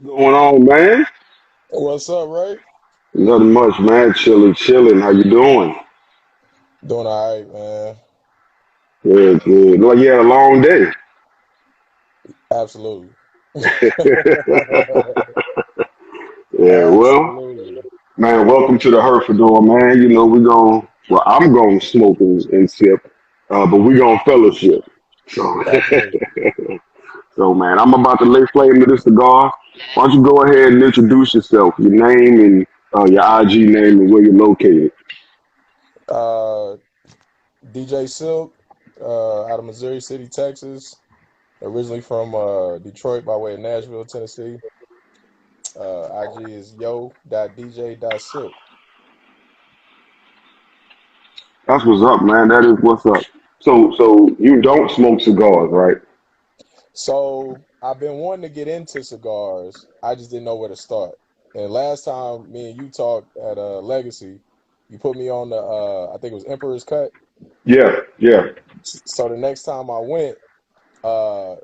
Going on, man? What's up, Ray? Nothing much, man. Chilling, chilling. How you doing? Doing all right, man. Good, good. Like you had a long day. Absolutely. Yeah, well, Absolutely. man, welcome to the Herfador, man. You know, I'm going to smoke and sip, but we going to fellowship. So, Absolutely. so, man, I'm about to lay flame to this cigar. Why don't you go ahead and introduce yourself, your name and your IG name and where you're located. Uh, DJ Silk, out of Missouri City, Texas. Originally from Detroit by way of Nashville, Tennessee. IG is yo.dj.silk. That's what's up, man. That is what's up. So you don't smoke cigars, right? So I've been wanting to get into cigars. I just didn't know where to start. And last time me and you talked at Legacy, you put me on the I think it was Emperor's Cut. Yeah, yeah. So the next time I went, uh,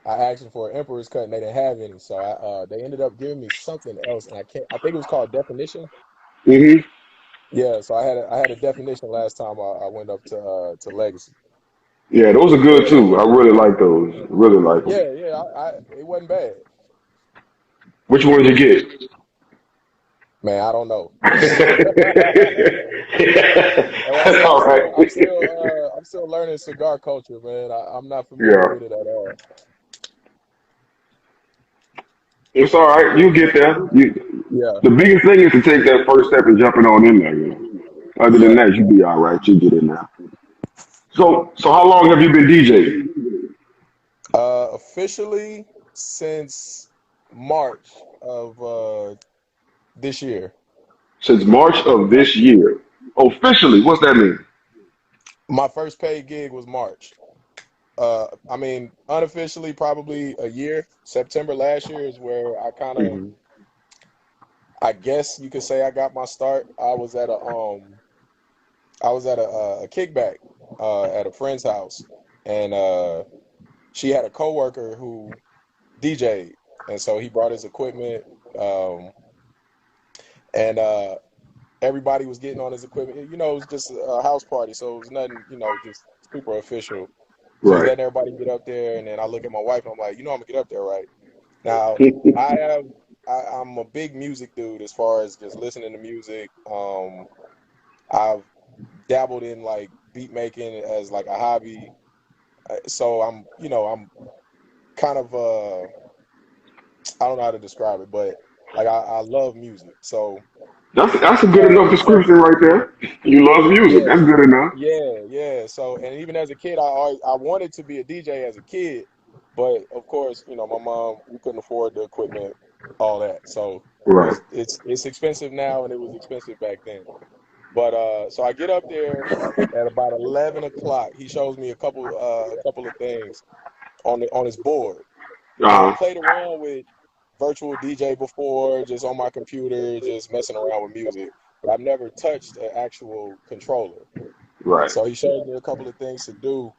I asked them for an Emperor's Cut and they didn't have any. So they ended up giving me something else, and I can't. I think it was called Definition. hmm Yeah. So I had a Definition last time I went up to Legacy. Yeah, those are good too. I really like those. Really like them. Yeah. It wasn't bad. Which one did you get? Man, I don't know. That's all right. I'm still learning cigar culture, man. I'm not familiar Yeah, with it at all. it's all right. You get there. Yeah. The biggest thing is to take that first step and jumping on in there. You know. Other than Yeah. that, you'll be all right. You get in there. So how long have you been DJing? Officially since March of this year. Since March of this year. Officially, what's that mean? My first paid gig was March. I mean, unofficially, probably a year. September last year is where hmm I guess you could say I got my start. I was at a kickback at a friend's house, and she had a coworker who DJ'd, and so he brought his equipment, um, and everybody was getting on his equipment. You know, it was just a house party, so it was nothing, just super official. So he's Right. letting everybody get up there, and then I look at my wife, and I'm like, I'm gonna get up there, right? Now, I have, I'm a big music dude as far as just listening to music. I've dabbled in like beat making as like a hobby. So I'm kind of, I don't know how to describe it, but like I love music. So, That's a good enough so description right there. You love music. yeah, That's good enough. yeah. So, and even as a kid, I wanted to be a DJ as a kid, but of course, my mom, we couldn't afford the equipment, all that. So Right. it's expensive now, and it was expensive back then. But so I get up there at about 11 o'clock. He shows me a couple of things on his board. Now I Uh, played around with virtual DJ before, just on my computer, just messing around with music, but I've never touched an actual controller. right. So he showed me a couple of things to do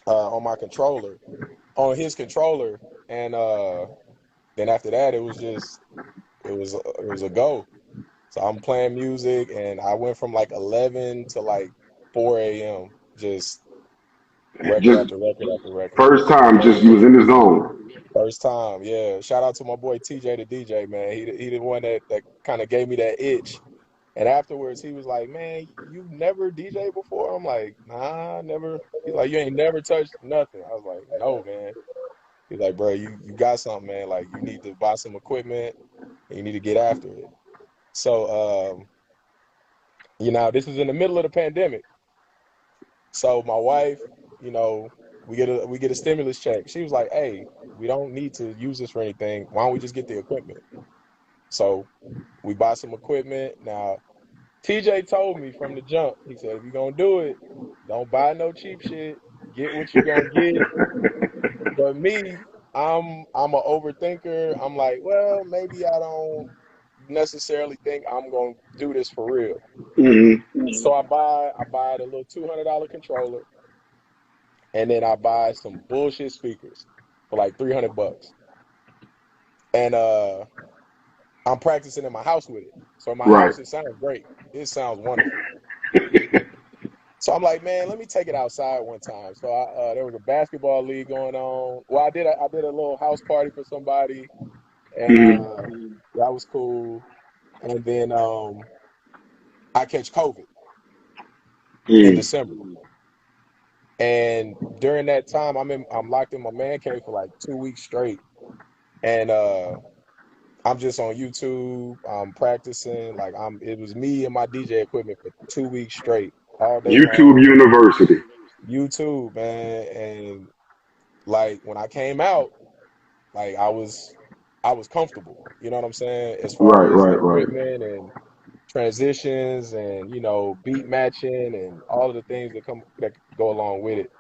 on my controller, on his controller, and then after that, it was a go. So I'm playing music, and I went from like 11 to like 4 a.m. just record Just after record after record. first time, just you was in the zone. First time, yeah. Shout out to my boy TJ the DJ, man. He the one that kind of gave me that itch. And afterwards, he was like, "Man, you never DJ before?" I'm like, "Nah, never." He's like, "You ain't never touched nothing." I was like, "No, man." He's like, "Bro, you got something, man. Like, you need to buy some equipment and you need to get after it." So, this is in the middle of the pandemic. So my wife, you know, we get a stimulus check. She was like, "Hey, we don't need to use this for anything. Why don't we just get the equipment?" So we buy some equipment. Now, TJ told me from the jump, he said, if you're gonna do it, don't buy no cheap shit. Get what you're gonna get. But me, I'm a overthinker. I'm like, well, maybe I don't necessarily think I'm gonna do this for real. hmm So I buy the little $200 controller, and then I buy some bullshit speakers for like $300. and I'm practicing in my house with it. So in my Right. house, it sounds great. It sounds wonderful. So I'm like, man, let me take it outside one time. So there was a basketball league going on. Well, I did a little house party for somebody, and Mm-hmm. that was cool. And then I catch COVID in Mm. December, and during that time, I'm locked in my man cave for like 2 weeks straight, and I'm just on YouTube. I'm practicing. Like it was me and my DJ equipment for 2 weeks straight, all day YouTube long. University. YouTube, man, and like when I came out, like I was comfortable. You know what I'm saying? As far Right, as the right, right. equipment and transitions and beat matching and all of the things that go along with it.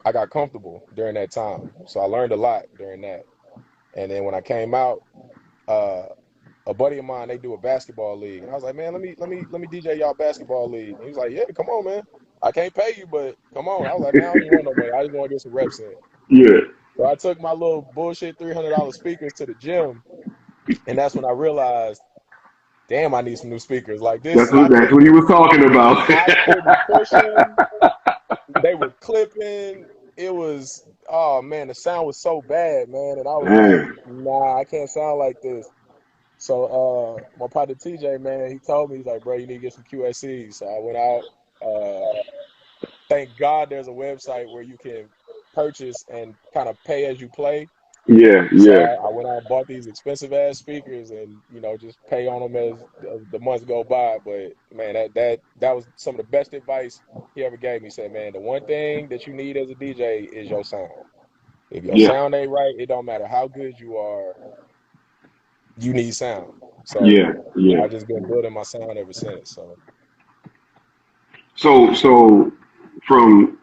I got comfortable during that time, so I learned a lot during that. And then when I came out, uh, a buddy of mine, they do a basketball league, and I was like, man, let me DJ y'all basketball league. And he was like, yeah, come on, man. I can't pay you, but come on. I was like, man, I don't even want no money. I just want to get some reps in. Yeah. So I took my little bullshit $300 speakers to the gym, and that's when I realized, damn, I need some new speakers. Like this, I That's what he couldn't, was talking about. I couldn't push them. They were clipping. It was, oh man, the sound was so bad, man. And I was like, Man. nah, I can't sound like this. So my partner TJ, man, he told me, he's like, bro, you need to get some QSCs. So I went out. Thank God there's a website where you can purchase and kind of pay as you play. Yeah, So yeah, I went out and bought these expensive ass speakers and just pay on them as the months go by. But man, that was some of the best advice he ever gave me. He said, man, the one thing that you need as a DJ is your sound. If your yeah, sound ain't right, it don't matter how good you are, you need sound. So yeah, yeah. I've just been building my sound ever since. So So from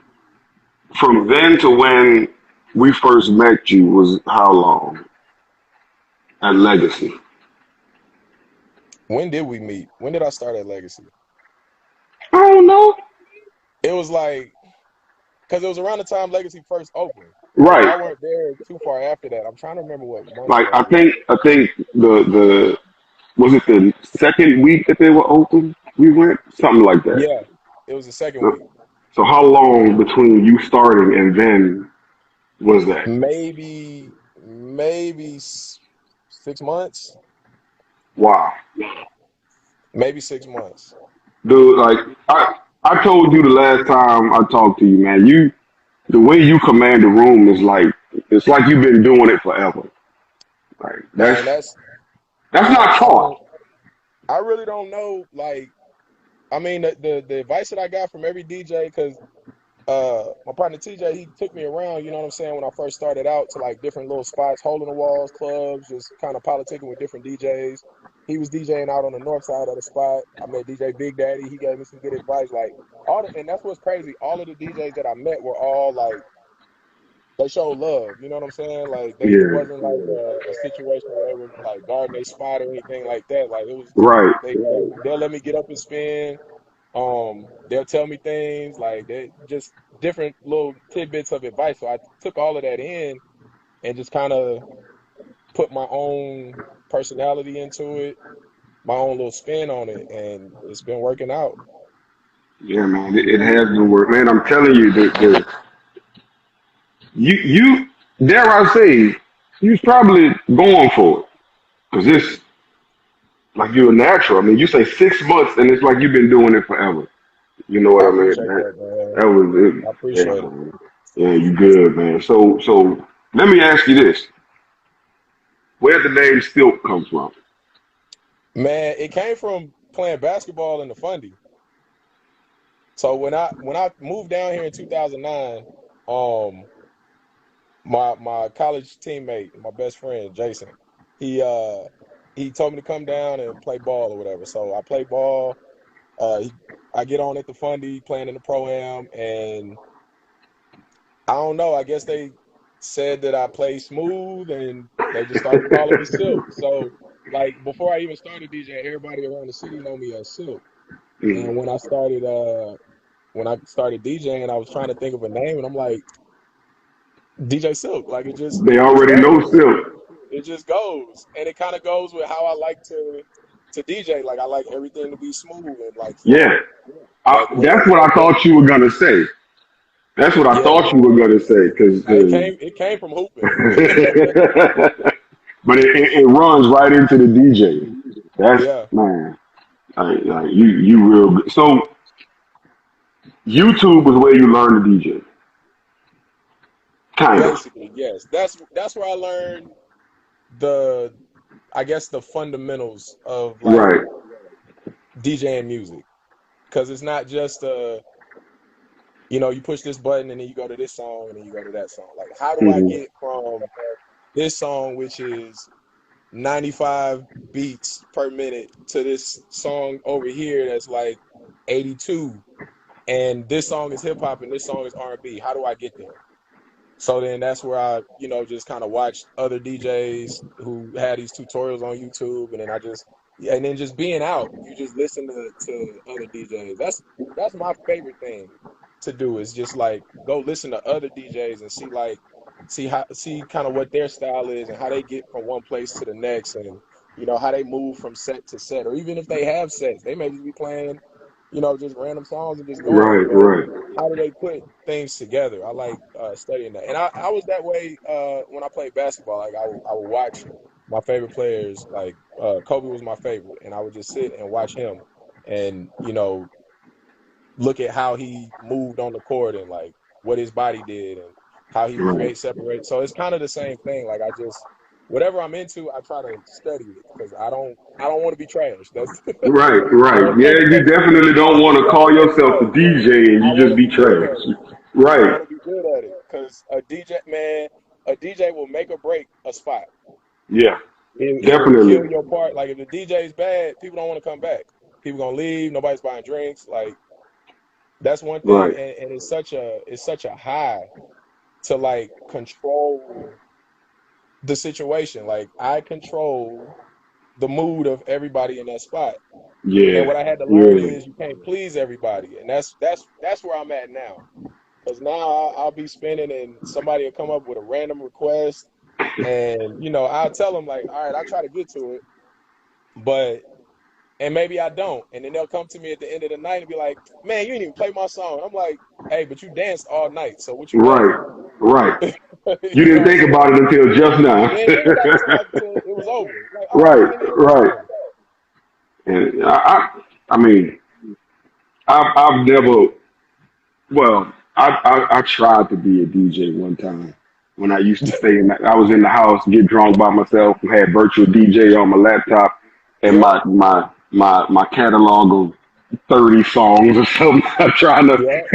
from then to when we first met you was how long at Legacy? when did we meet? When did I start at Legacy? I don't know. It was like, because it was around the time Legacy first opened. Like Right. y'all weren't there too far after that. I'm trying to remember what months Like that was. I think the was it the second week that they were open? We went something like that. Yeah, it was the second So, week. so how long between you starting and then was that? Maybe 6 months. Wow. Maybe 6 months. Dude, like I told you the last time I talked to you, man, the way you command the room is like it's like you've been doing it forever. Like Man, that's I not I don't taught. I really don't know. Like, I mean, the advice that I got from every DJ, because my partner TJ, he took me around, you know what I'm saying, when I first started out, to like different little spots, hole in the walls, clubs, just kind of politicking with different DJs. He was DJing out on the north side of the spot. I met DJ Big Daddy. He gave me some good advice. Like and that's what's crazy. All of the DJs that I met were all like, they showed love. You know what I'm saying? Like it Yeah. wasn't like a situation where they were like guarding their spot or anything like that. Like it was, Right. they'll let me get up and spin. They'll tell me things like they just different little tidbits of advice. So I took all of that in and just kind of put my own personality into it, my own little spin on it, and it's been working out. Yeah, man. It has been work. Man, I'm telling you, you dare I say, you was probably going for it. Cause it's like you're a natural. I mean, you say 6 months and it's like you've been doing it forever. You know what I I mean? appreciate that, man. That was it. I Yeah, appreciate it. man. Yeah, you good, man. So let me ask you this: where the name Silk comes from? Man, it came from playing basketball in the Fundy. So when I moved down here in 2009, um, my college teammate, my best friend Jason, he uh he told me to come down and play ball or whatever. So I play ball. Uh, he, I get on at the Fundy playing in the pro am, and I don't know. I guess they said that I play smooth, and they just started calling me Silk. So like before I even started DJ, everybody around the city know me as Silk. Mm. And when I started DJing, I was trying to think of a name, and I'm like DJ Silk. Like it just They it just already know rolls. Silk. it just goes, and it kind of goes with how I like to DJ. Like I like everything to be smooth and like Yeah, flow. Like that's what when I a beat, thought you were gonna say. That's what I yeah, thought you were gonna say, it came from hooping. but it runs right into the DJ. That's Yeah, man, you real good. So YouTube was where you learned to DJ, kind of. basically, yes. That's where I learned the, I guess, the fundamentals of like Right. DJing music, because it's not just you push this button and then you go to this song and then you go to that song. Like, how do I Hmm. get from this song, which is 95 beats per minute, to this song over here that's like 82, and this song is hip hop and this song is R&B? How do I get there? So then that's where I, just kind of watched other DJs who had these tutorials on YouTube, and then and then just being out, you just listen to other DJs. That's my favorite thing to do, is just like go listen to other DJs and see kind of what their style is and how they get from one place to the next, and how they move from set to set, or even if they have sets, they may just be playing, just random songs and just going, Right. but Right. how do they put things together? I like studying that, and I was that way when I played basketball. Like I would watch my favorite players. Like Kobe was my favorite, and I would just sit and watch him, and look at how he moved on the court and like what his body did and how he would Right. create separate. So it's kind of the same thing. Like I just, whatever I'm into, I try to study it, because I don't want to be trash. That's Right. Right. Yeah, you definitely don't want to call yourself a yeah. DJ and I you want just to be be good at trash. it. I Right. want to be good at it, because a DJ will make or break a spot. Yeah. It'll Definitely. kill your part. Like if the DJ is bad, people don't want to come back. People gonna leave. Nobody's buying drinks. Like that's one thing, Right. and it's such a high to like control the situation. Like I control the mood of everybody in that spot. And Yeah. what I had to learn Yeah. is you can't please everybody, and that's where I'm at now. Because now I'll be spinning and somebody will come up with a random request, and I'll tell them like, all right, I'll try to get to it, but and maybe I don't, and then they'll come to me at the end of the night and be like, man, you didn't even play my song. I'm like, hey, but you danced all night, so what you mad Right. for? Right. You You know didn't what I'm think saying? about it until just You ain't think about this now. stuff until it was over. Like, oh, Right. you ain't even Right. perform. And I mean, I've never. Well, I tried to be a DJ one time when I used to stay in. I was in the house, get drunk by myself, had virtual DJ on my laptop, and Yep, my catalog of 30 songs or something. I'm trying to. yep.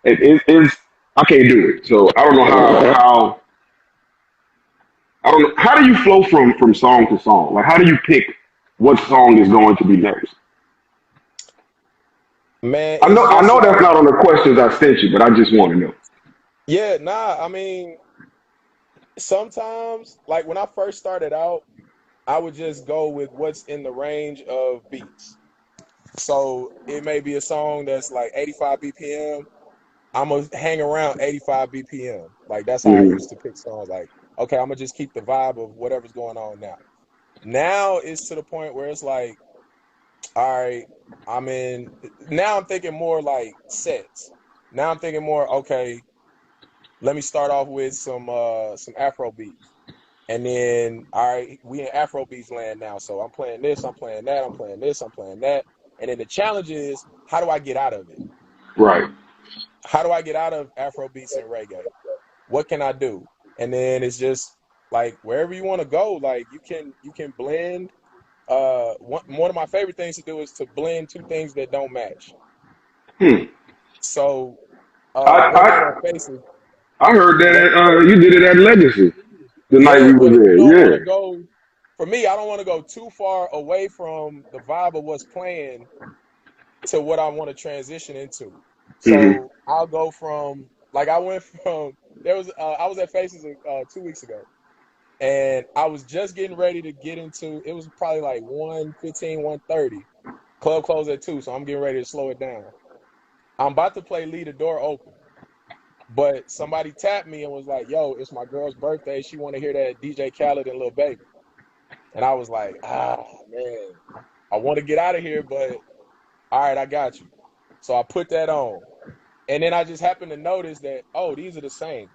It's I can't do it. So I don't know how I don't know how do you flow from song to song. Like how do you pick what song is going to be next? Man, I know it's I just know that's like, not on the questions I sent you, but I just want to know. yeah, nah. I mean, sometimes, like when I first started out, I would just go with what's in the range of beats. So it may be a song that's like 85 BPM. I'm gonna hang around 85 BPM. Like that's how I Hmm. used to pick songs. Like, okay, I'm gonna just keep the vibe of whatever's going on now. Now it's to the point where it's like, all right, I'm in. Now I'm thinking more like sets. Now I'm thinking more, okay, let me start off with some Afro beats. And then, all right, we in Afrobeats land now. So I'm playing this, I'm playing that, I'm playing this, I'm playing that. And then the challenge is, how do I get out of it? Right. How do I get out of Afrobeats and reggae? What can I do? And then it's just like wherever you want to go, like you can blend. One of my favorite things to do is to blend two things that don't match. Hmm. So I, one night at I Faces, I heard that let, you did it at Legacy the night yeah, we but was you there. don't want to Yeah. go. For me, I don't want to go too far away from the vibe of what's playing to what I want to transition into. Hmm. So I'll go from like I went from I was at Faces 2 weeks ago, and I was just getting ready to get into it. Was probably like 1:15, 1:30. Club closed at 2, so I'm getting ready to slow it down. I'm about to play Leave the Door Open. But somebody tapped me and was like, "Yo, it's my girl's birthday. She want to hear that DJ Khaled and Lil Baby." And I was like, man, I want to get out of here, but all right, I got you. So I put that on. And then I just happened to notice that, oh, these are the same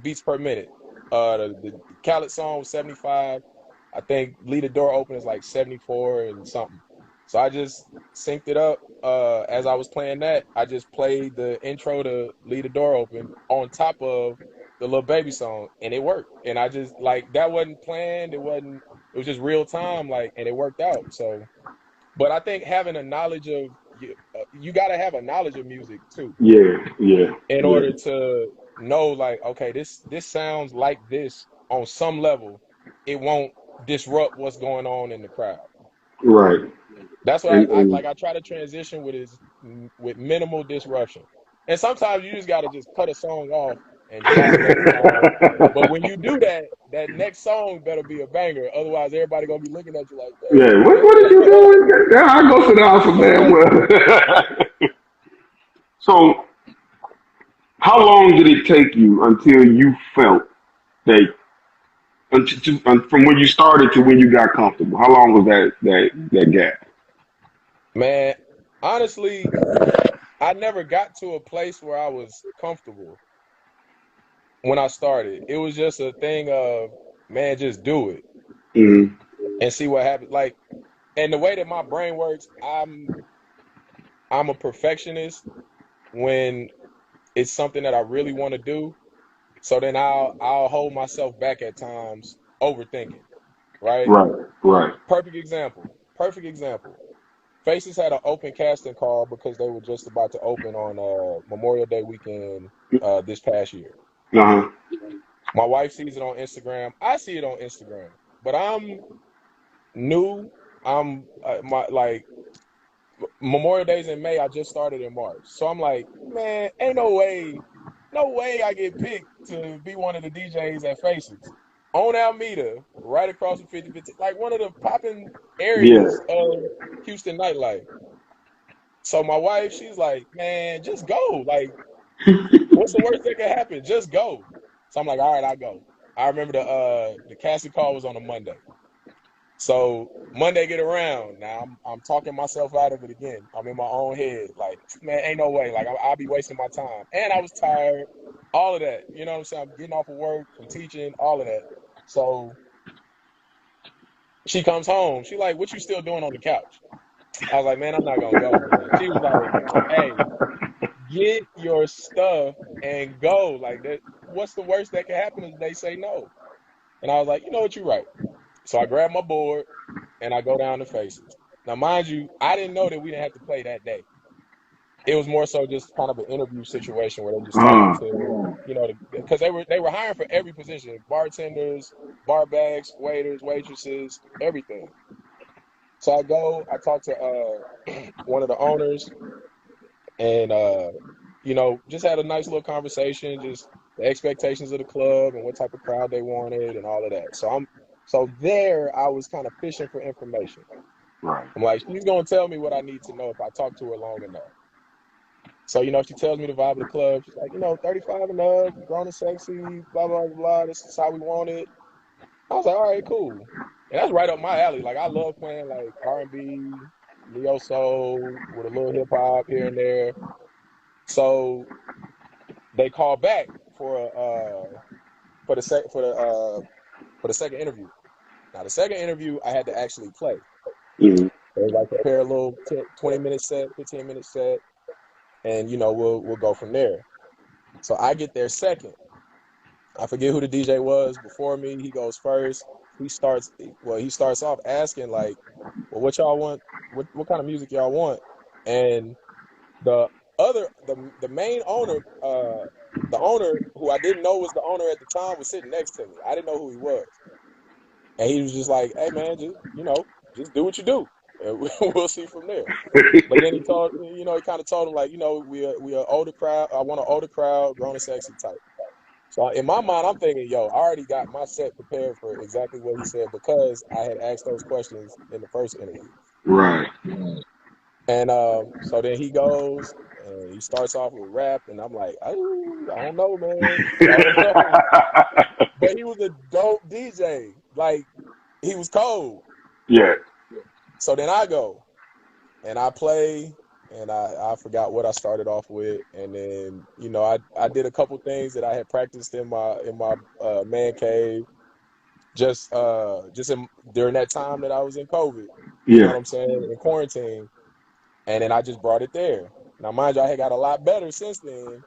beats per minute. The Khaled song was 75. I think Lead the Door Open is like 74 and something. So I just synced it up. As I was playing that, I just played the intro to Lead the Door Open on top of the Lil Baby song, and it worked. And I just like that wasn't planned. It was just real time, like, and it worked out. So, but I think having a knowledge of you got to have a knowledge of music too Yeah, yeah, in yeah. order to know, like, okay, this sounds like this on some level. It won't disrupt what's going on in the crowd. Right. That's what And I like. I try to transition with minimal disruption. And sometimes you just got to just cut a song off and drop the next song. But when you do that, that next song better be a banger. Otherwise, everybody gonna be looking at you like, yeah, man, what did you do? Yeah, I go sit down some damn well. So, how long did it take you until you felt that from when you started to when you got comfortable? How long was that gap? man. Honestly, I never got to a place where I was comfortable when I started. It was just a thing of, man, just do it Mm-hmm. and see what happens. Like, and the way that my brain works, I'm a perfectionist when it's something that I really want to do. So then I'll hold myself back at times overthinking, right? Right, right. Perfect example. Perfect example. Faces had an open casting call because they were just about to open on Memorial Day weekend this past year. Uh-huh. My wife sees it on Instagram. I see it on Instagram. But I'm new. I'm my like Memorial Days in May. I just started in March, so I'm like, man, ain't no way I get picked to be one of the DJs at Faces on Alameda, right across from 5050, like one of the popping Yeah. areas of Houston nightlife. So my wife, she's like, man, just go. Like, what's the worst that could happen? Just go. So I'm like, all right, I go. I remember the casting call was on a Monday. So Monday get around. Now I'm talking myself out of it again. I'm in my own head. Like, man, ain't no way. Like I'll be wasting my time. And I was tired. All of that. You know what I'm saying? I'm getting off of work from teaching, all of that. So she comes home. She like, what you still doing on the couch? I was like, man, I'm not gonna go, man. She was like, hey, get your stuff and go. Like that, what's the worst that can happen is they say no. And I was like, you know what, you're right. So I grabbed my board and I go down to Faces. Now, mind you, I didn't know that we didn't have to play that day. It was more so just kind of an interview situation where they just told me Uh, to, because they were hiring for every position: bartenders, bar backs, waiters, waitresses, everything. So I go, I talk to one of the owners, and just had a nice little conversation, just the expectations of the club and what type of crowd they wanted and all of that. So there I was kind of fishing for information. right. I'm like, she's gonna tell me what I need to know if I talk to her long enough. So, she tells me the vibe of the club. She's like, 35 and up, grown and sexy, blah, blah, blah. This is how we want it. I was like, all right, cool. And that's right up my alley. Like, I love playing like R&B, neo soul with a little hip hop here and there. So they call back for the second interview. Now, the second interview, I had to actually play. Mm-hmm. They like prepare a little 20-minute set, 15-minute set, and we'll go from there. So I get there second. I forget who the DJ was before me. He goes first. He starts off asking like, well, what y'all want? What kind of music y'all want? And the the main owner, the owner who I didn't know was the owner at the time, was sitting next to me. I didn't know who he was. And he was just like, hey man, just do what you do. And we'll see from there. But then he kind of told him like, we are older crowd. I want an older crowd, grown and sexy type. So in my mind, I'm thinking, yo, I already got my set prepared for exactly what he said because I had asked those questions in the first interview. Right. And so then he goes and he starts off with rap, and I'm like, oh, I don't know, man. I don't know. But he was a dope DJ. Like, he was cold. Yeah. So then I go and I play, and I forgot what I started off with, and then I did a couple things that I had practiced in my man cave, during that time that I was in COVID. You know Yeah. what I'm saying? In quarantine, and then I just brought it there. Now, mind you, I had got a lot better since then,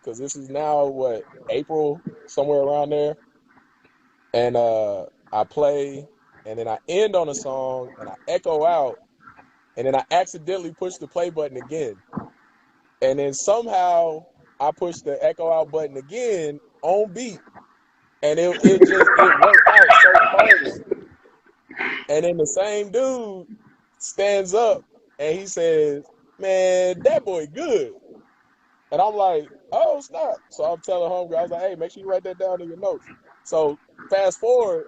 because this is now what, April, somewhere around there, and I play, and then I end on a song, and I echo out, and then I accidentally push the play button again. And then somehow I pushed the echo out button again on beat. And it worked out so close. And then the same dude stands up and he says, "Man, that boy good." And I'm like, "Oh, snap." So I'm telling homegirl, I was like, "Hey, make sure you write that down in your notes." So fast forward,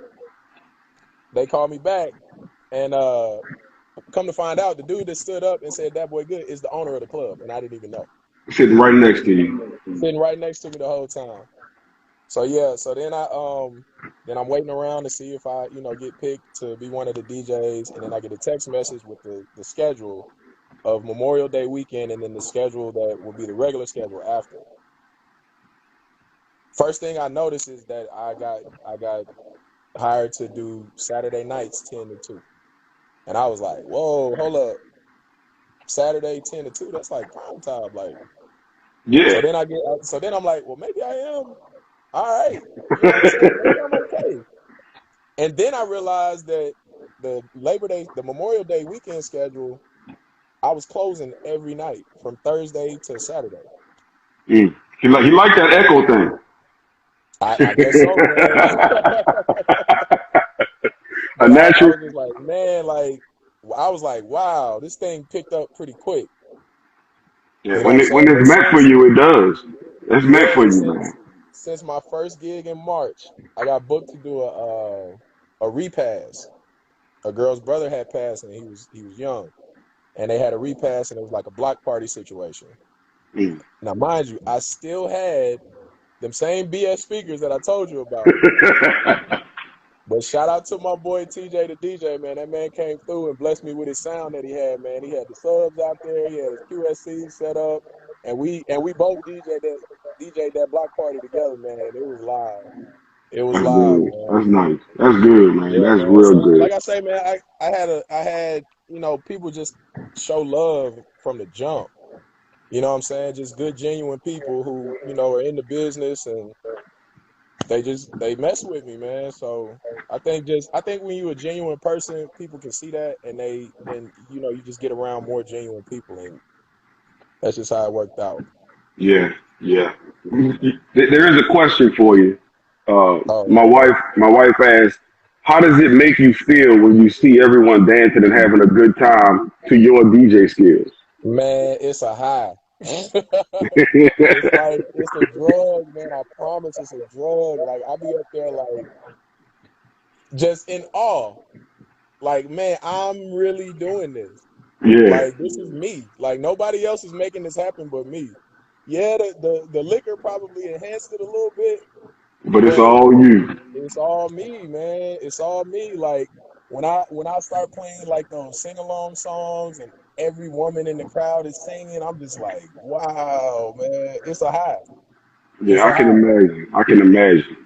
they call me back, and come to find out, the dude that stood up and said that boy good is the owner of the club, and I didn't even know. Sitting right next to you. Sitting right next to me the whole time. So yeah, so then I'm waiting around to see if I, get picked to be one of the DJs, and then I get a text message with the schedule of Memorial Day weekend, and then the schedule that will be the regular schedule after. First thing I noticed is that I got hired to do Saturday nights 10 to 2. And I was like, whoa, hold up. Saturday 10 to 2, that's like prime time. Like, Yeah. so then I'm like, well, maybe I am all right. You know what I'm saying? Maybe I'm okay. And then I realized that the Memorial Day weekend schedule, I was closing every night from Thursday to Saturday. Mm. He like that echo thing. I guess so, man. A But I natural. was just like, man, like, I was like, wow, this thing picked up pretty quick. Yeah. You know what I'm When saying? But it's meant for since, you, it does. It's meant yeah, for but you, since man. since my first gig in March, I got booked to do a repass. A girl's brother had passed, and he was young, and they had a repass, and it was like a block party situation. Mm. Now, mind you, I still had them same BS speakers that I told you about. But shout out to my boy TJ the DJ, man. That man came through and blessed me with his sound that he had, man. He had the subs out there, he had his QSC set up, and we both DJ that block party together, man. It was live. It was That's live, good. man. That's nice. That's good, man. Yeah, That's man. real So good. like I say, man, I had people just show love from the jump. You know what I'm saying? Just good, genuine people who, are in the business, and they mess with me, man. So I think when you're a genuine person, people can see that, and then you just get around more genuine people, and that's just how it worked out. Yeah. Yeah. There is a question for you. Oh, My wife asked, "How does it make you feel when you see everyone dancing and having a good time to your DJ skills?" man, it's a high. It's like it's a drug, man. I promise it's a drug. Like I be up there like just in awe. Like, man, I'm really doing this. Yeah, Like this is me. Like nobody else is making this happen but me. Yeah, the liquor probably enhanced it a little bit, but it's but all you. it's all me, man. It's all me. Like when I start playing like those sing along songs and every woman in the crowd is singing, I'm just like, wow, man. It's a high. It's Yeah, I a can high. imagine. I can imagine.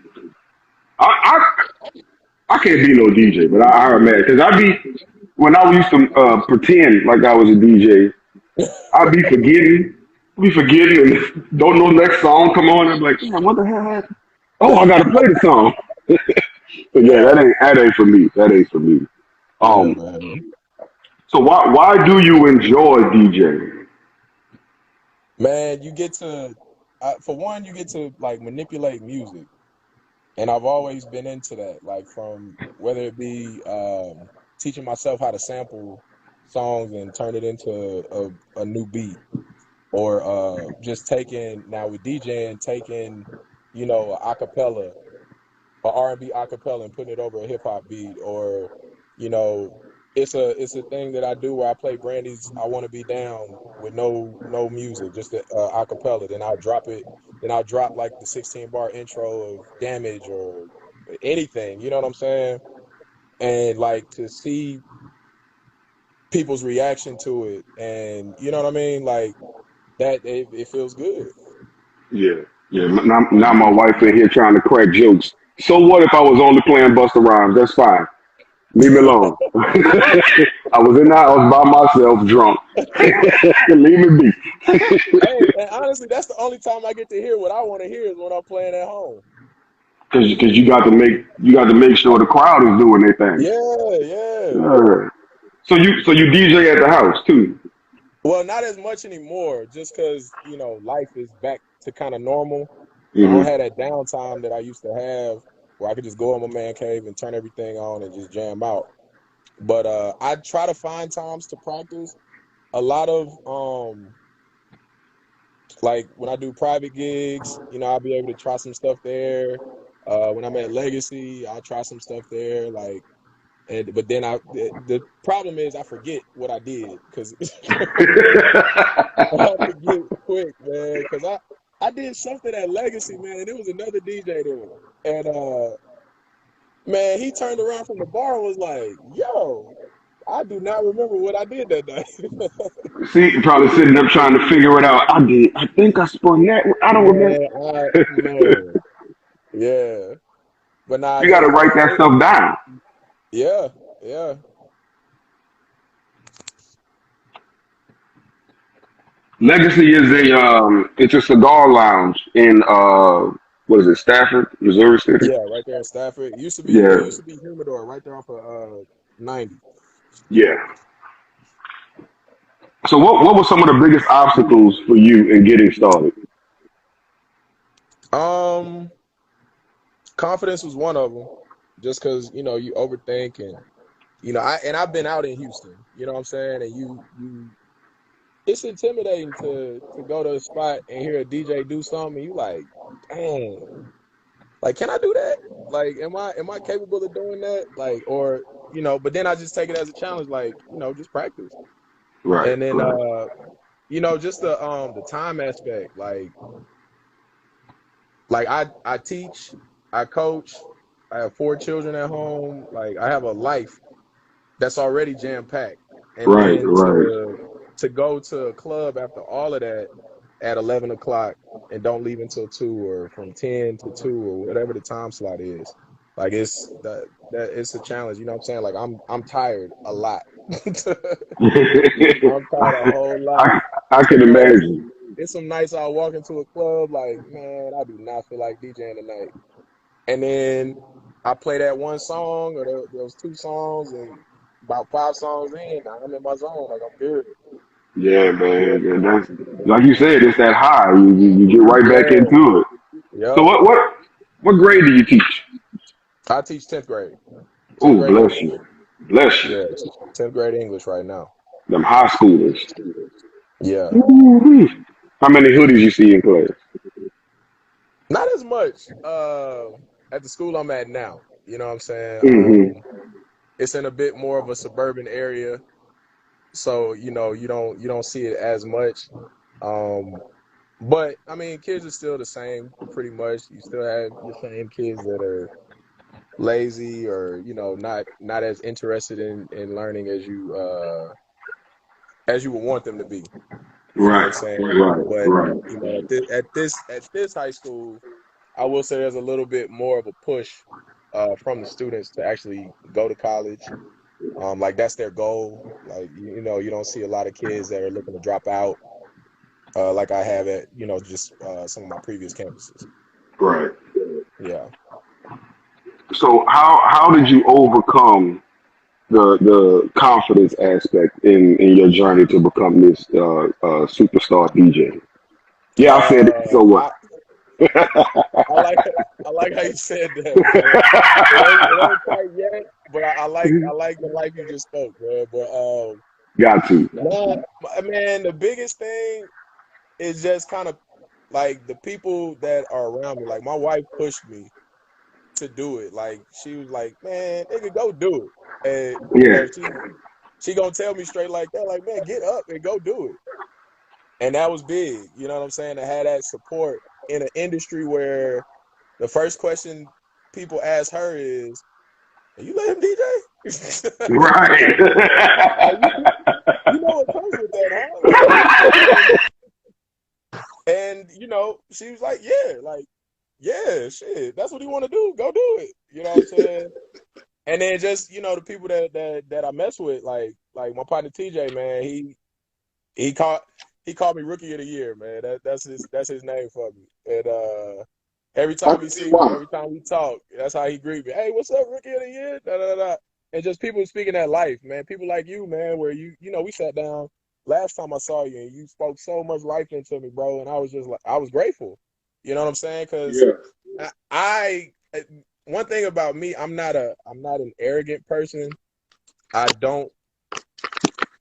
I can't be no DJ, but I imagine because I be when I used to pretend like I was a DJ, I'd be forgetting, and don't know next song come on. I'm like, damn, what the hell happened? Oh, I gotta play the song. But yeah, Yeah, that ain't for me. That ain't for me. yeah, Um, man. so why do you enjoy DJing? Man, you get to for one, you get to like manipulate music. And I've always been into that, like from whether it be teaching myself how to sample songs and turn it into a new beat, or just taking now with DJing, taking a acapella, or R&B acapella, and putting it over a hip hop beat, or you know it's a thing that I do where I play Brandy's "I Want to Be Down" with no music, just a acapella. Then I'll drop it. Then I'll drop like the 16 bar intro of Damage or anything. You know what I'm saying? And like to see people's reaction to it, and you know what I mean, like that it feels good. Yeah, yeah. Now my wife in here trying to crack jokes. So what if I was only playing Busta Rhymes? That's fine. Leave me alone. I was in the house by myself, drunk. Leave me be. Hey, and honestly, that's the only time I get to hear what I want to hear is when I'm playing at home. Because you got to make sure the crowd is doing their thing. Yeah, yeah. Yeah. So you DJ at the house too. Well, not as much anymore, just because, life is back to kind of normal. I don't Hmm. have that downtime that I used to have where I could just go in my man cave and turn everything on and just jam out. But I try to find times to practice. A lot of like when I do private gigs, I'll be able to try some stuff there. When I'm at Legacy, I'll try some stuff there. Like, but then the problem is I forget what I did because I forget quick, man. Because I did something at Legacy, man, and it was another DJ there, and man, he turned around from the bar and was like, "Yo, I do not remember what I did that night." See, probably sitting up trying to figure it out. I think I spun that. I don't remember. Man, yeah, but nah, You got to write that stuff down. yeah, yeah. Legacy is it's a cigar lounge in what is it, Stafford, Missouri City? Yeah, right there in Stafford. It Yeah, used to be Humidor right there off of 90. yeah. So what were some of the biggest obstacles for you in getting started? Um, Confidence was one of them, just because you overthink and I've been out in Houston, you know what I'm saying, and you it's intimidating to go to a spot and hear a DJ do something and you like, dang, like can I do that? Like, am I capable of doing that? Like, or but then I just take it as a challenge, like just practice, Right, and then right. just the time aspect, like I teach, I coach, I have 4 children at home, like I have a life that's already jam packed, and Right, then right. to go to a club after all of that at 11 o'clock and don't leave until 2 or from 10 to 2 or whatever the time slot is, like that it's a challenge. You know what I'm saying? Like I'm tired a lot. I'm tired a whole lot. I I It's can some nights. imagine. It's some nights I'll walk into a club like, man, I do not feel like DJing tonight. And then I play that one song or those 2 songs, and about 5 songs in, I'm in my zone. Like I'm good. Yeah, man. And that's like you said, it's that high. You get right back Yeah. into it. So Yep. what grade do you teach? I teach 10th grade. 10th Oh, grade bless English. you, bless you. Yeah. 10th grade English right now. Them high schoolers. Yeah. Woo-wee. How many hoodies you see in class? Not as much at the school I'm at now. You know what I'm saying? Hmm. It's in a bit more of a suburban area. So, you don't see it as much. Um, But I mean, kids are still the same, pretty much. You still have your same kids that are lazy or not as interested in learning as you would want them to be. You know what I'm Right, saying? right, But right. at this high school, I will say there's a little bit more of a push from the students to actually go to college. Like that's their goal. Like you don't see a lot of kids that are looking to drop out, like I have at just some of my previous campuses. Right. Yeah. So how did you overcome the confidence aspect in your journey to become this superstar DJ? Yeah, I said it. So what? I I like I like how you said that, man. It ain't quite yet, but I like the life you just spoke, man. But Got to. nah, man, the biggest thing is just kind of like the people that are around me. Like my wife pushed me to do it. Like she was like, "Man, nigga, go do it." And Yeah. she gonna tell me straight like that, like, man, get up and go do it. And that was big, you know what I'm saying? To have that support in an industry where the first question people ask her is, "You let him DJ?" Right. Like, you know what comes with that, huh? Like, and you know, she was like, yeah, shit, that's what he want to do. Go do it. You know what I'm saying? And then just, you know, the people that I mess with, like my partner TJ, man, he called me Rookie of the Year, man. That's his name for me. And every I time he can see see me, why. every time we talk, that's how he greet me. Hey, what's up, Rookie of the Year? Da, da, da, da. And just people speaking that life, man. People like you, man, where you know, we sat down last time I saw you and you spoke so much life into me, bro. And I was just like, I was grateful. You know what I'm saying? Because Yeah. I one thing about me, I'm not an arrogant person. I don't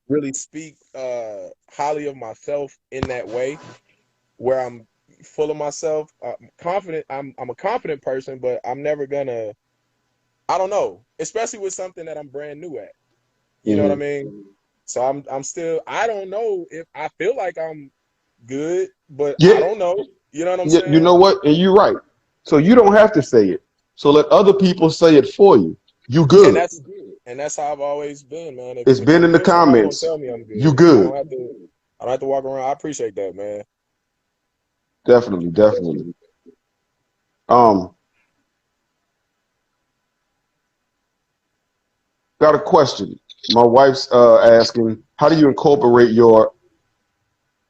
really speak highly of myself in that way where I'm full of myself. Confident. I'm a confident person, but I'm never gonna. I don't know, especially with something that I'm brand new at. You know what I Hmm. mean? So I'm still. I don't know if I feel like I'm good, but I Yeah, don't know. You know what I'm yeah, you saying? know what? And you're right. So you don't have to say it. So let other people say it for you. You And good. that's how I've always been, man. It's If been I'm in the good, somebody gonna comments. tell me I'm You good. good. I don't have to walk around. I appreciate that, man. Definitely, definitely. Um, got a question. My wife's asking, how do you incorporate your,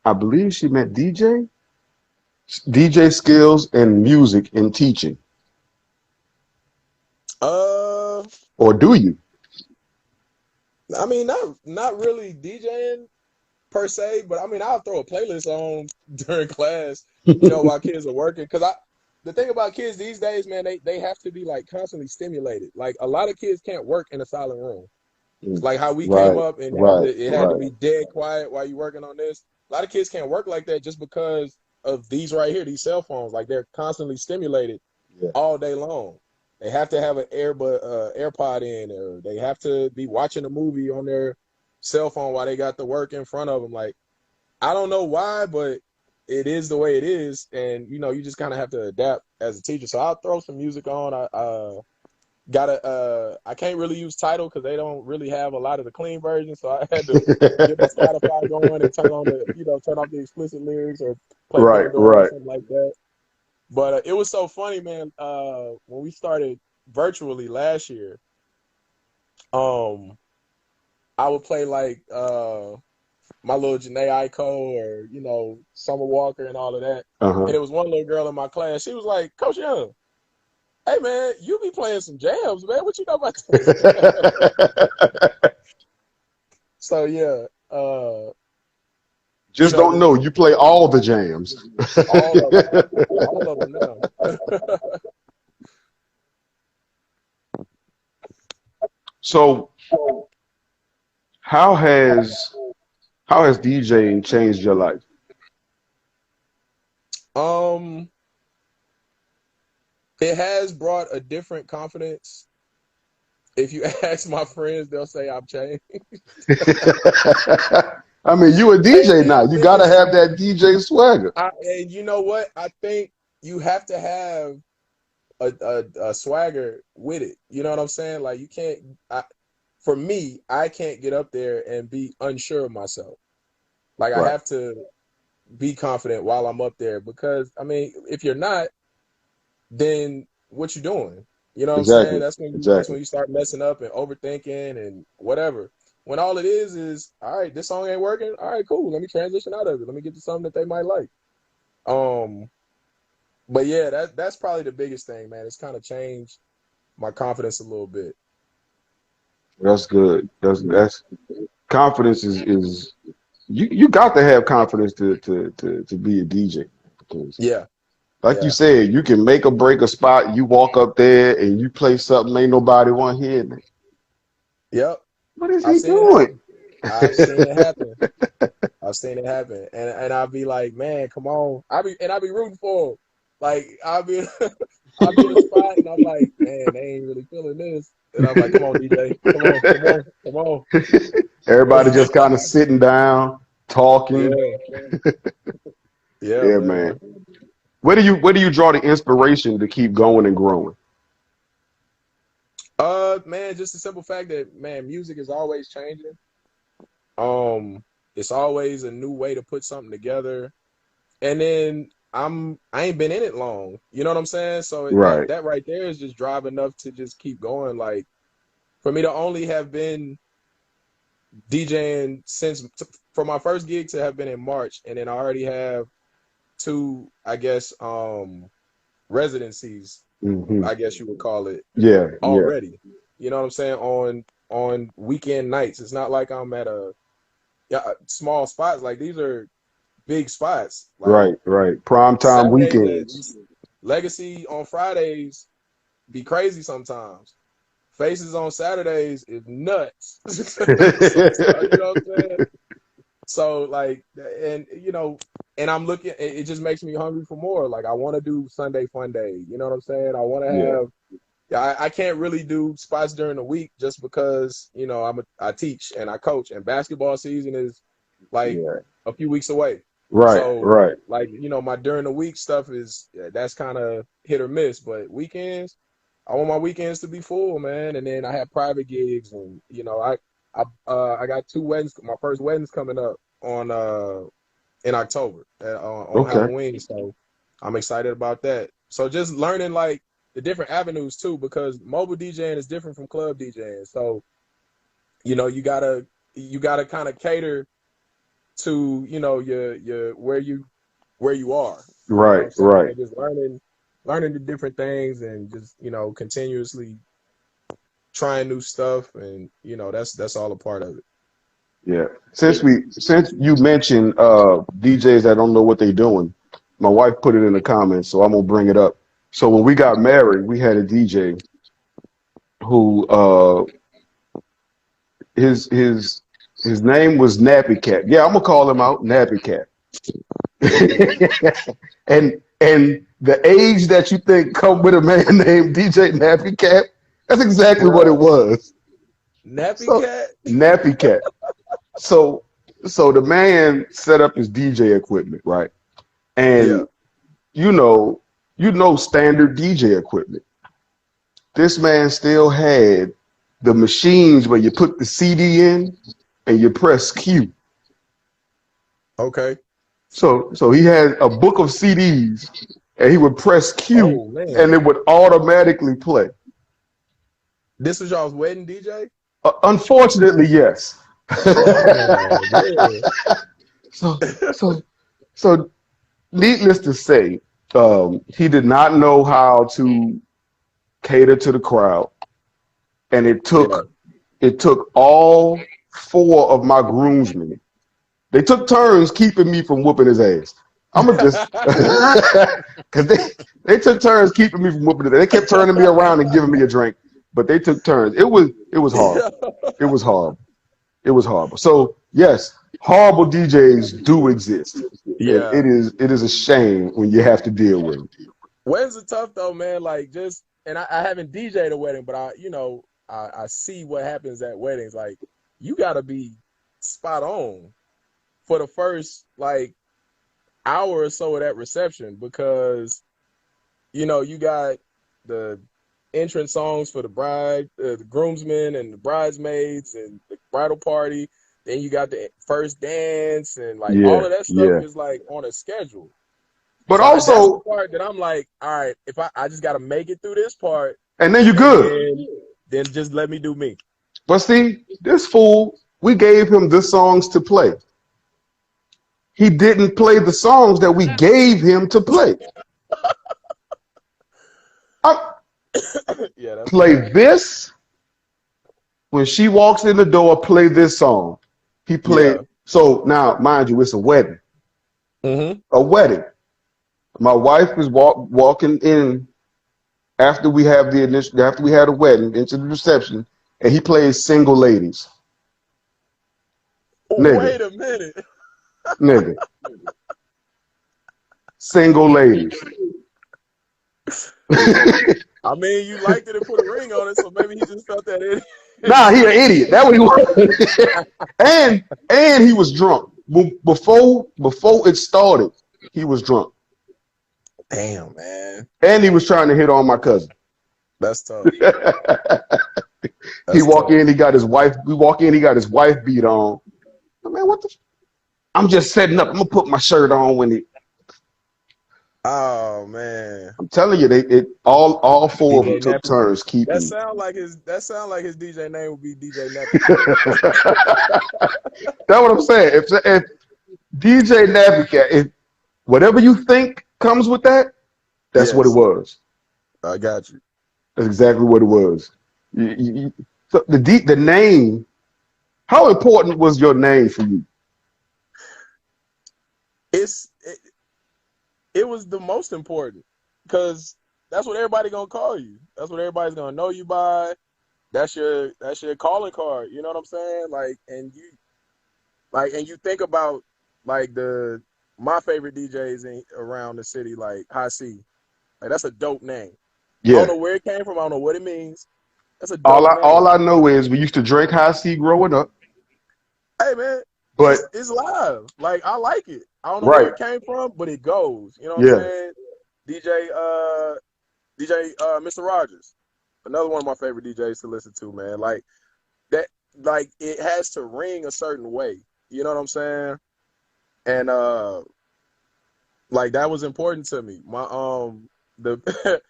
I believe she meant DJ skills and music in teaching, Uh, or do you? I mean, not really DJing per se, but I mean, I'll throw a playlist on during class, you know, while kids are working. Cause the thing about kids these days, man, they have to be like constantly stimulated. Like a lot of kids can't work in a silent room. Like how we came Right, up and right, it had to right. be dead quiet while you're working on this. A lot of kids can't work like that just because of these right here, these cell phones. Like they're constantly stimulated Yeah. all day long. They have to have an AirPod in, or they have to be watching a movie on their cell phone while they got the work in front of them. Like I don't know why, but it is the way it is, and you know you just kind of have to adapt as a teacher. So I'll throw some music on. I can't really use Tidal because they don't really have a lot of the clean versions. So I had to get my Spotify going and turn off the explicit lyrics or play Right, Pandora or right. something like that. But it was so funny, man. When we started virtually last year, um, I would play like my little Janae Aiko or Summer Walker and all of that. And Uh-huh. it was one little girl in my class. She was like, "Coach Young, hey man, you be playing some jams, man. What you know about that?" So yeah, Just don't know. You play all the jams. all of them, all of them now. So how has DJing changed your life? um, it has brought a different confidence. If you ask my friends, they'll say I've changed. I mean, you a DJ now. And You gotta have that DJ swagger. and you know what? I think you have to have a swagger with it. You know what I'm saying? Like you can't. For me, I can't get up there and be unsure of myself. Like I Right. have to be confident while I'm up there because I mean, if you're not, then what you doing? You know what I'm saying? Exactly. That's Exactly. when you start messing up and overthinking and whatever. When all it is all right, this song ain't working. All right, cool. Let me transition out of it. Let me get to something that they might like. Um, but yeah, that's probably the biggest thing, man. It's kind of changed my confidence a little bit. That's good. That's confidence is you got to have confidence to be a DJ because Yeah, like you yeah, said, you can make or break a spot. You walk up there and you play something ain't nobody want to hear. yep. What is I've he seen it doing? happen. I've seen it happen. I've seen it happen, and I'll be like, man, come on. I'll be rooting for him. Like I'll be I'll be in a spot, and I'm like, man, they ain't really feeling this, and I'm like, come on, DJ, come on, come on, come on. Everybody just kind of sitting down, talking. Yeah, yeah, Yeah, man. man. Where do you draw the inspiration to keep going and growing? Man, just the simple fact that man, music is always changing. Um, it's always a new way to put something together. And then I ain't been in it long. You know what I'm saying? So that Right. that right there is just drive enough to just keep going. Like for me to only have been DJing since for my first gig to have been in March, and then I already have two, I guess, residencies, Hmm. I guess you would call it, Yeah, yeah. already. You know what I'm saying? On weekend nights. It's not like I'm at a small spots. Like these are big spots. Like Right, right. Prime time Saturdays weekends. Legacy on Fridays be crazy sometimes. Faces on Saturdays is nuts. So, you know what I'm saying? So like, and and I'm looking. It just makes me hungry for more. Like I want to do Sunday Fun Day. You know what I'm saying? I want to Yeah, have. Yeah, I can't really do spots during the week just because I teach and I coach and basketball season is like yeah. a few weeks away. Right, So right. like my during the week stuff is that's kind of hit or miss. But weekends, I want my weekends to be full, man. And then I have private gigs and I got two weddings. My first wedding's coming up on in October on Okay. Halloween. So I'm excited about that. So just learning like the different avenues too, because mobile DJing is different from club DJing. So, you gotta kind of cater to, your where you are. You know what Right, I'm saying? right. And just learning the different things and just, continuously trying new stuff and that's all a part of it. Yeah. Since you mentioned DJs that don't know what they're doing, my wife put it in the comments, so I'm gonna bring it up. So when we got married, we had a DJ who his name was Nappy Cat. Yeah, I'm gonna call him out, Nappy Cat. And the age that you think come with a man named DJ Nappy Cat, that's exactly what it Bruh, was. Nappy So Cat? Nappy Cat. So so the man set up his DJ equipment, right? Yeah. And you know, standard DJ equipment. This man still had the machines where you put the CD in and you press Q. Okay. So he had a book of CDs and he would press Q Oh and man. it would automatically play. This was y'all's wedding DJ? Unfortunately, yes. Oh man. so so so needless to say, he did not know how to cater to the crowd, and it Yeah. took all four of my groomsmen. They took turns keeping me from whooping his ass. I'm gonna just because they took turns keeping me from whooping his ass. They kept turning me around and giving me a drink, but they took turns. It was horrible. It was horrible. It was horrible. So yes, horrible DJs do exist, and Yeah. it is a shame when you have to deal with them. Weddings are tough though, man. Like just and I haven't DJ'd a wedding, but I see what happens at weddings. Like you gotta be spot on for the first like hour or so of that reception because you got the entrance songs for the bride, the groomsmen and the bridesmaids and the bridal party. Then you got the first dance and like all Yeah, of that stuff yeah. is like on a schedule. But So that's the also, part that I'm like, all right, if I just got to make it through this part and then you're and good. then just let me do me. But see, this fool, we gave him the songs to play. He didn't play the songs that we gave him to play. I Yeah, that's play bad. this when she walks in the door. Play this song. He played. Yeah. So now, mind you, it's a wedding. Mm-hmm. A wedding. My wife is walking in after we have the initial after we had a wedding into the reception, and he plays "Single Ladies." Nigga, Wait a minute. nigga, "Single Ladies." I mean, you liked it and put a ring on it, so maybe he just felt that in. Nah, he an idiot. That what he was. and he was drunk. Before it started, he was drunk. Damn, man. And he was trying to hit on my cousin. That's tough. He That's walk tough. in, he got his wife. We walk in, he got his wife beat on. Man, what the? I'm just setting up. I'm gonna put my shirt on when he. Oh man. I'm telling you, all four of them DJ took Nappy. turns That keeping. sound like his DJ name would be DJ Nappy. That's what I'm saying. If DJ Navicat, if whatever you think comes with that, that's what it Yes, was. I got you. That's exactly what it was. So the name. How important was your name for you? It was the most important because that's what everybody gonna call you. That's what everybody's gonna know you by. That's your calling card. You know what I'm saying? And you think about like my favorite DJs around the city, like High C. Like that's a dope name. I don't Yeah. know where it came from. I don't know what it means. That's a All dope I name. all I know is we used to drink high C growing up, Hey man, but it's live. Like I like it. I don't know where right, it came from, but it goes. You know what I'm yeah. saying? DJ Mr. Rogers, another one of my favorite DJs to listen to, man. Like that, like it has to ring a certain way. You know what I'm saying? And like that was important to me. My the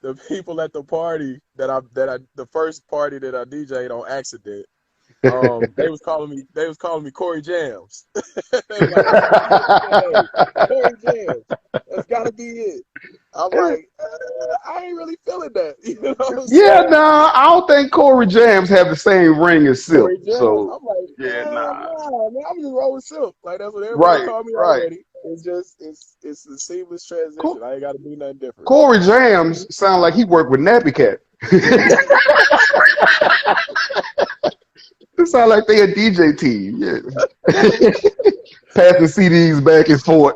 the people at the party the first party that I DJ'd on accident. They was calling me Corey Jams. They was like, "What's your DJ name?" Corey Jams. That's gotta be it. I'm like, I ain't really feeling that. You know what I'm Yeah, saying? nah, I don't think Corey Jams have the same ring as Silk. Corey Jams. So I'm like, yeah, nah. nah, man. I'm just rolling Silk. Like that's what everybody Right, called me right. already. It's a seamless transition. I ain't got to do nothing different. Corey Jams sound like he worked with Nappy Cat. It sound like they a DJ team. Yeah. Passing CDs back and forth.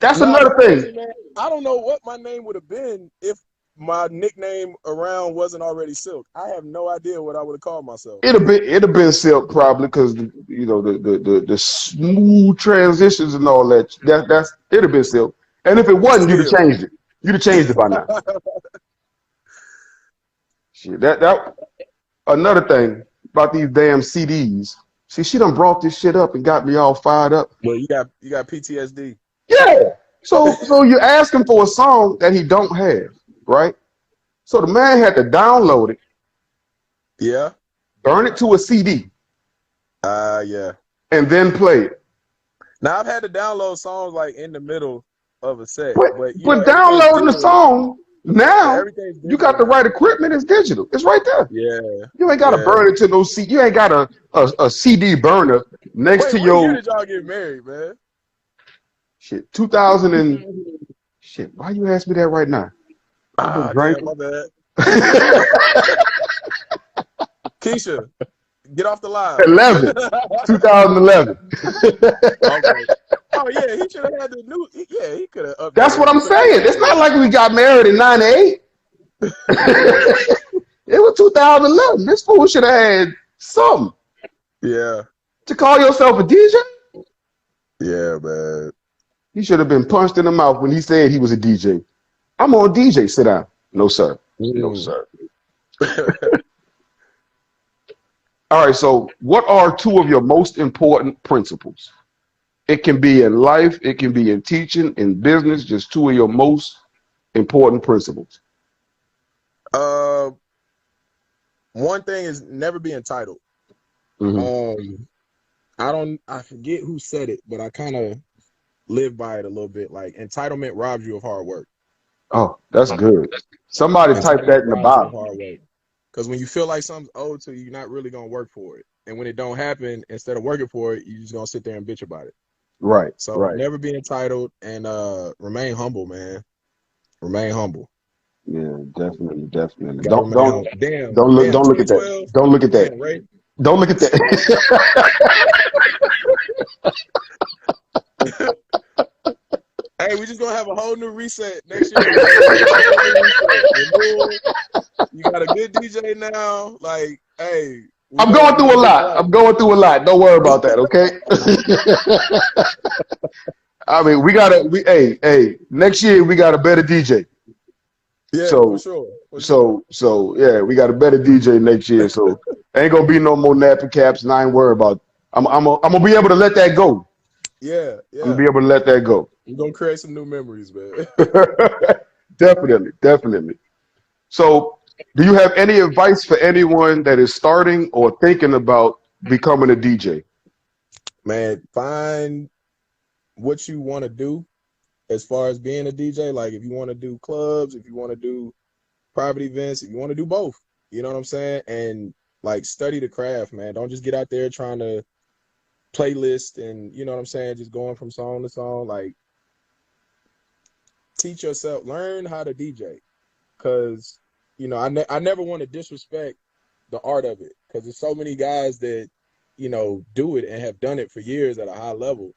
That's Nah, another but thing. honestly, man, I don't know what my name would have been if my nickname around wasn't already Silk. I have no idea what I would have called myself. It'd have been Silk probably because the smooth transitions and all that. That's it'd have been Silk. And if it wasn't, you'd have Still. changed it. You'd have changed it by now. Shit, that another thing about these damn CDs. See, she done brought this shit up and got me all fired up. Well, you got PTSD. Yeah. So you're asking for a song that he don't have, right? So the man had to download it, Yeah. burn it to a CD, Yeah. and then play it. Now I've had to download songs like in the middle of a set, But but but everything's downloading the digital. song Yeah, now, everything's you digital got the now. right equipment. It's digital. It's right there. Yeah. You ain't got to Yeah. burn it to no CD. You ain't got a CD burner next Wait, to what year your did y'all get married, man? shit. 2000 and shit. Why you ask me that right now? I've been Damn, drinking. my bad. Keisha, get off the live. 11, 2011. Okay. Oh yeah, he should have had the new. Yeah, he could have That's updated. what He I'm could have saying. It's not like we got married in '98. It was 2011. This fool should have had something Yeah, to call yourself a DJ. yeah, man. He should have been punched in the mouth when he said he was a DJ. I'm on DJ. Sit down. No, sir. No, Mm. sir. All right. So, what are two of your most important principles? It can be in life, it can be in teaching, in business, just two of your most important principles. uh, One thing is never be entitled. Mm-hmm. Um, I forget who said it, but I kind of live by it a little bit. Like entitlement robs you of hard work. Oh, that's good. Somebody type Entitlement that in the robs you of bottom. hard work. Because when you feel like something's owed to you, you're not really gonna work for it. And when it don't happen, instead of working for it, you're just gonna sit there and bitch about it. Right, So right. never be entitled and remain humble, man. Remain humble. Yeah, definitely, definitely. Gotta Don't remain don't humble. Damn, don't look at that. 2012. Don't look at that. Damn, Ray. Don't look at that. Hey, we just gonna have a whole new reset next year. We have a whole new reset. Renewal. You got a good DJ now. Like, hey, we I'm gonna going we through a gonna get it lot. right. I'm going through a lot. Don't worry about that, okay? I mean, hey, next year we got a better DJ. Yeah, for So, sure, for sure. yeah, we got a better DJ next year. So, ain't gonna be no more napping caps, and I ain't worried about. I'm gonna be able to let that go. Yeah, I'm gonna be yeah. able to let that go. We're gonna create some new memories, man. Definitely, definitely. So, do you have any advice for anyone that is starting or thinking about becoming a DJ? Man, find what you want to do as far as being a DJ. Like if you want to do clubs, if you want to do private events, if you want to do both, you know what I'm saying? And like study the craft, man. Don't just get out there trying to playlist and you know what I'm saying, just going from song to song. Like teach yourself, learn how to DJ, because you know I never want to disrespect the art of it because there's so many guys that you know do it and have done it for years at a high level,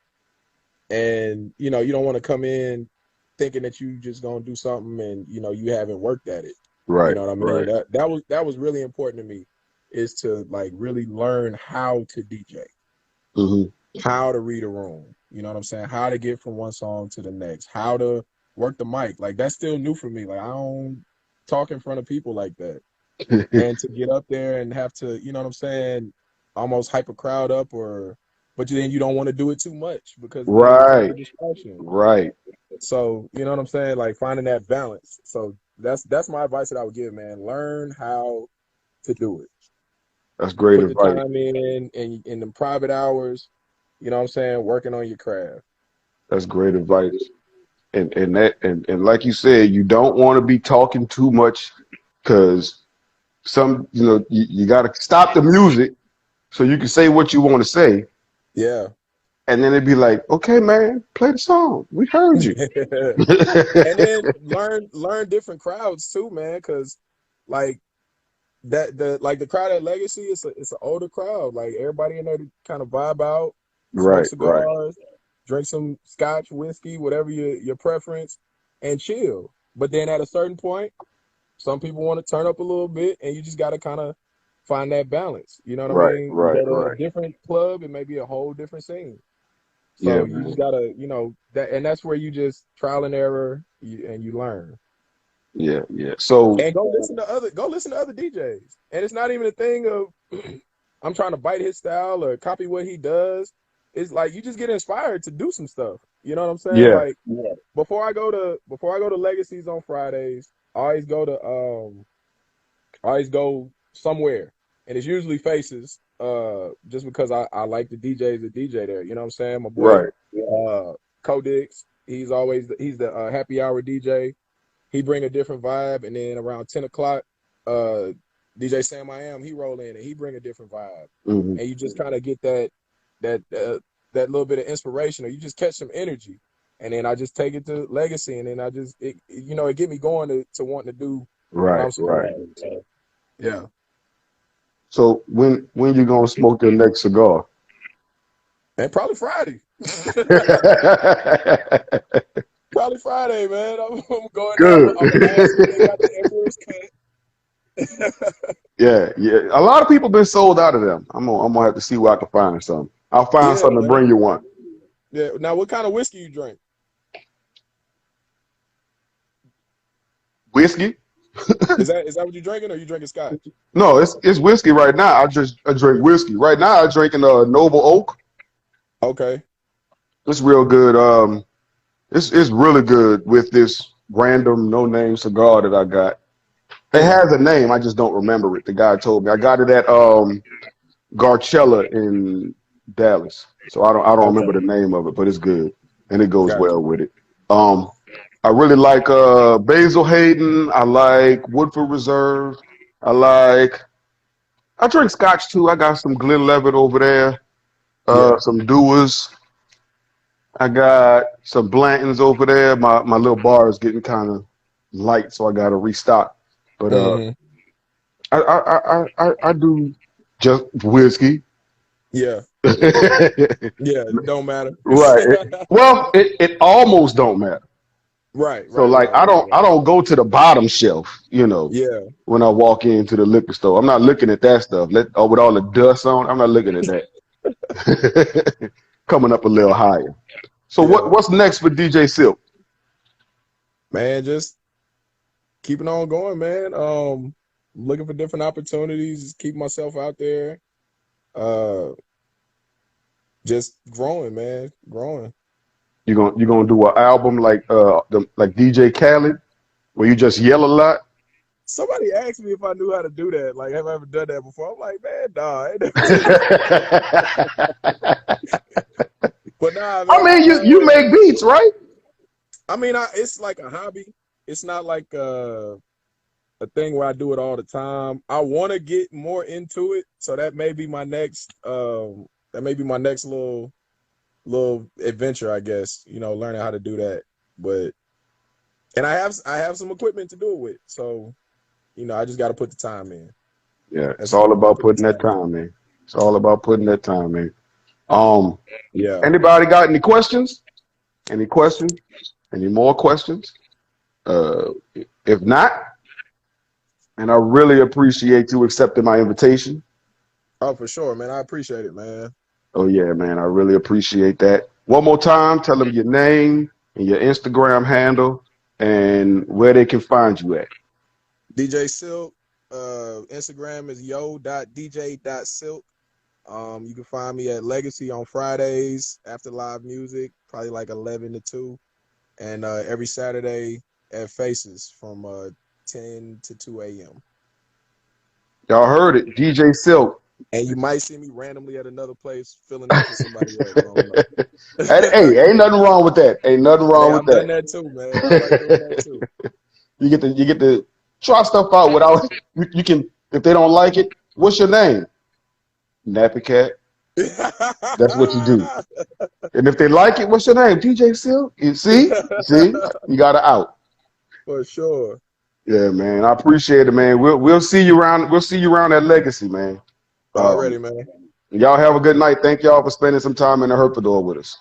and you know you don't want to come in thinking that you just gonna do something and you know you haven't worked at it. You Right, know what I mean? right. That was really important to me, is to like really learn how to DJ, Hmm. how to read a room. You know what I'm saying? How to get from one song to the next, how to work the mic. Like that's still new for me. Like I don't talk in front of people like that. And to get up there and have to, you know what I'm saying, almost hype a crowd up, or but then you don't want to do it too much because then it becomes a Right, distraction. right. So, you know what I'm saying? Like finding that balance. So that's my advice that I would give, man. Learn how to do it. That's great Put the advice. time in the private hours, you know what I'm saying, working on your craft. That's great advice. And like you said, you don't want to be talking too much because you got to stop the music so you can say what you want to say, Yeah. and then it'd be like, okay, man, play the song. We heard you. And then learn different crowds too, man, because like the crowd at Legacy, it's an older crowd. Like everybody in there to kind of vibe out, smoke Right, right, cigars, drink some scotch, whiskey, whatever your preference, and chill. But then at a certain point, some people want to turn up a little bit, and you just got to kind of find that balance. You know what I right, mean? You right, go to a right. different club, it may be a whole different scene. Yeah, So you just man. gotta, and that's where you just trial and error, and you learn. Yeah, yeah. So, And go listen to other DJs. And it's not even a thing of I'm trying to bite his style or copy what he does. It's like you just get inspired to do some stuff. You know what I'm saying? yeah, Like before I go to Legacies on Fridays, I always go somewhere. And it's usually Faces, just because I like the DJs that DJ there. You know what I'm saying? My boy right. Codix, he's the happy hour DJ. He bring a different vibe, and then around 10 o'clock, uh, DJ Sam I Am, he roll in and he bring a different vibe, Hmm. and you just kind of get that that little bit of inspiration, or you just catch some energy, and then I just take it to Legacy, and then it get me going to wanting to do what Right, I'm supposed right. to do. So, yeah, So when you gonna smoke your next cigar? and probably Friday, probably Friday, man. I'm going there. Good. I'm gonna ask if they got the Emperor's cut. Yeah, yeah. A lot of people been sold out of them. I'm gonna have to see where I can find some. I'll find Yeah, something to man. bring you one. Yeah. Now, what kind of whiskey you drink? Whiskey? Is that what you're drinking, or you drinking scotch? No, it's whiskey right now. I drink whiskey. Right now I'm drinking Noble Oak. Okay. It's real good. It's really good with this random no name cigar that I got. It Mm, has a name, I just don't remember it. The guy told me. I got it at Garcella in Dallas. So I don't remember okay. the name of it, but it's good. And it goes Gotcha. well with it. Um I really like Basil Hayden. I like Woodford Reserve. I like I drink scotch too. I got some Glenlivet over there. Yeah. Some Dewas. I got some Blantons over there. My little bar is getting kind of light, so I got to restock. But Hmm. I do just whiskey. Yeah. Right. Yeah. Don't matter. Well, it almost don't matter. Right, So right, like right, right, I right. don't go to the bottom shelf, you know, Yeah. when I walk into the liquor store. I'm not looking at that stuff. With all the dust on, I'm not looking at that. Coming up a little higher. So Yeah. what's next for DJ Silk? Man, just keeping on going, man. Looking for different opportunities, keep myself out there. Uh, just growing, man, growing. You gonna do an album like DJ Khaled where you just yell a lot? Somebody asked me if I knew how to do that. Like, have I ever done that before? I'm like, man, nah, I ain't never did that. But nah, I man, I mean, you always, make beats, right? I mean, it's like a hobby. It's not like a thing where I do it all the time. I want to get more into it, so that may be my next, little adventure, I guess. You know, learning how to do that. But and I have some equipment to do it with, so I just got to put the time in. Yeah, it's That's the all key. about Put the putting that time in. time in. It's all about putting that time in. Um, Yeah. Anybody got any questions? Any questions? Any more questions? Uh, if not, and I really appreciate you accepting my invitation. Oh, for sure, man. I appreciate it, man. Oh yeah, man, I really appreciate that. One more time, tell them your name and your Instagram handle and where they can find you at. DJ Silk. Instagram is yo.dj.silk. You can find me at Legacy on Fridays after live music, probably like 11 to 2. And every Saturday at Faces from 10 to 2 a.m. Y'all heard it, DJ Silk. And you might see me randomly at another place filling in for somebody else. I don't know. Hey, ain't nothing wrong with that. Ain't nothing Hey, wrong with I've done that. that too, man. I like doing that too. You get to try stuff out without you can if they don't like it. What's your name? Nappy Cat. That's what you do. And if they like it, what's your name? DJ Silk. You see, you got it out. For sure. Yeah, man. I appreciate it, man. We'll see you around. We'll see you around at Legacy, man. Already, Um, man. y'all have a good night. Thank y'all for spending some time in the Herfador with us.